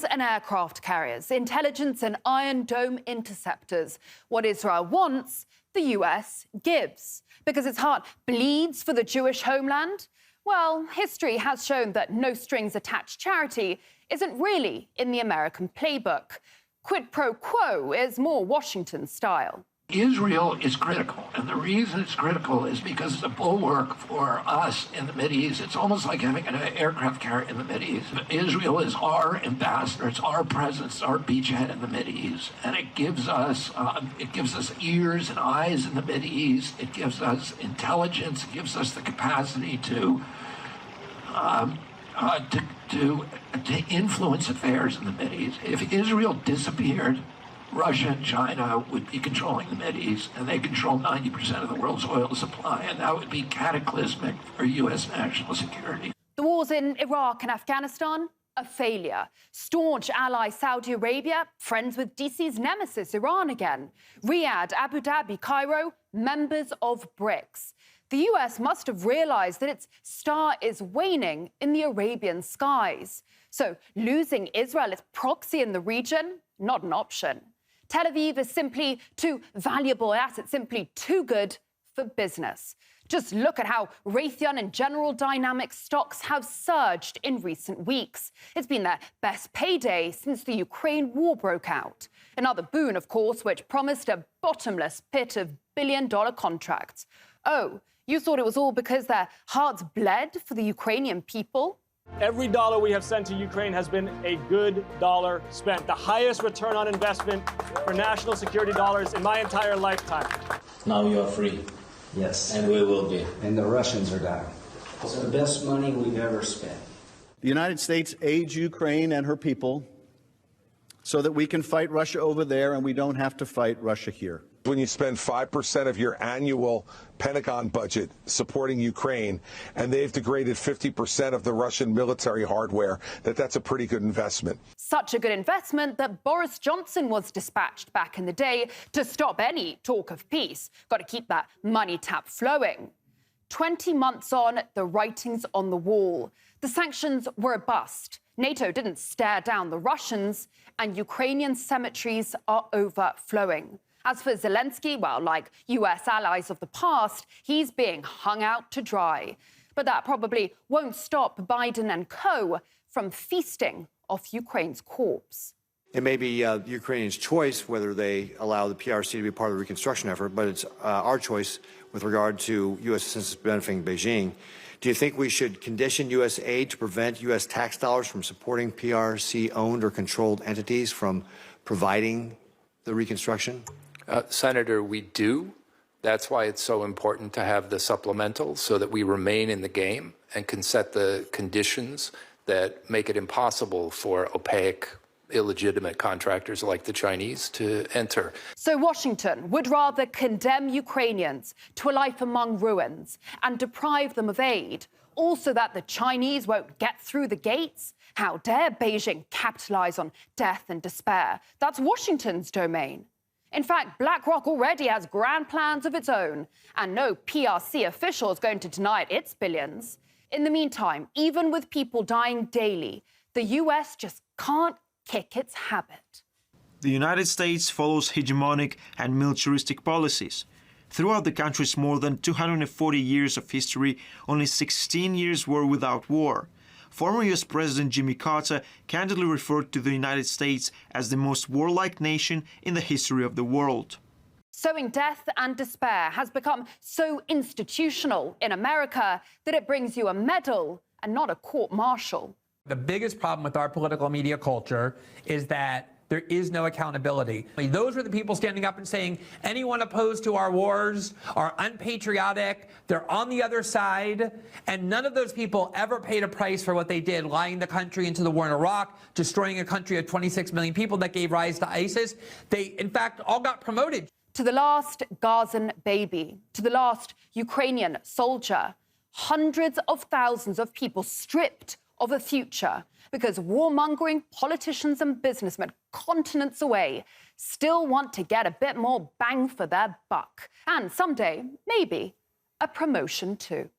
Drones and aircraft carriers, intelligence and Iron Dome interceptors. What Israel wants, the US gives. Because its heart bleeds for the Jewish homeland? Well, history has shown that no strings attached charity isn't really in the American playbook. Quid pro quo is more Washington style. Israel is critical, and the reason it's critical is because it's a bulwark for us in the Mideast. It's almost like having an aircraft carrier in the Mideast. Israel is our ambassador, it's our presence, our beachhead in the Mideast, and it gives us ears and eyes in the Mideast. It gives us intelligence. It gives us the capacity to influence affairs in the Mideast. If Israel disappeared, Russia and China would be controlling the Mideast, and they control 90% of the world's oil supply, and that would be cataclysmic for U.S. national security. The wars in Iraq and Afghanistan, a failure. Staunch ally Saudi Arabia, friends with DC's nemesis, Iran again. Riyadh, Abu Dhabi, Cairo, members of BRICS. The US must have realized that its star is waning in the Arabian skies. So losing Israel as proxy in the region, not an option. Tel Aviv is simply too valuable, yes, it's simply too good for business. Just look at how Raytheon and General Dynamics stocks have surged in recent weeks. It's been their best payday since the Ukraine war broke out. Another boon, of course, which promised a bottomless pit of billion-dollar contracts. Oh, you thought it was all because their hearts bled for the Ukrainian people? Every dollar we have sent to Ukraine has been a good dollar spent. The highest return on investment for national security dollars in my entire lifetime. Now you are free. Yes. And we will be. And the Russians are dying. It's the best money we've ever spent. The United States aids Ukraine and her people so that we can fight Russia over there and we don't have to fight Russia here. When you spend 5% of your annual Pentagon budget supporting Ukraine, and they've degraded 50% of the Russian military hardware, that's a pretty good investment. Such a good investment that Boris Johnson was dispatched back in the day to stop any talk of peace. Got to keep that money tap flowing. 20 months on, the writing's on the wall. The sanctions were a bust. NATO didn't stare down the Russians, and Ukrainian cemeteries are overflowing. As for Zelensky, well, like US allies of the past, he's being hung out to dry. But that probably won't stop Biden and co. from feasting off Ukraine's corpse. It may be the Ukrainians' choice whether they allow the PRC to be part of the reconstruction effort, but it's our choice with regard to U.S. assistance benefiting Beijing. Do you think we should condition U.S. aid to prevent U.S. tax dollars from supporting PRC-owned or controlled entities from providing the reconstruction? Senator, we do. That's why it's so important to have the supplemental so that we remain in the game and can set the conditions that make it impossible for opaque, illegitimate contractors like the Chinese to enter. So Washington would rather condemn Ukrainians to a life among ruins and deprive them of aid, also that the Chinese won't get through the gates? How dare Beijing capitalize on death and despair? That's Washington's domain. In fact, BlackRock already has grand plans of its own, and no PRC official is going to deny it its billions. In the meantime, even with people dying daily, the US just can't kick its habit. The United States follows hegemonic and militaristic policies. Throughout the country's more than 240 years of history, only 16 years were without war. Former U.S. President Jimmy Carter candidly referred to the United States as the most warlike nation in the history of the world. Sowing death and despair has become so institutional in America that it brings you a medal and not a court-martial. The biggest problem with our political media culture is that there is no accountability. I mean, those are the people standing up and saying anyone opposed to our wars are unpatriotic, they're on the other side, and none of those people ever paid a price for what they did, lying the country into the war in Iraq, destroying a country of 26 million people that gave rise to ISIS. They, in fact, all got promoted. To the last Gazan baby, to the last Ukrainian soldier, hundreds of thousands of people stripped of a future because warmongering politicians and businessmen continents away still want to get a bit more bang for their buck. And someday, maybe, a promotion too.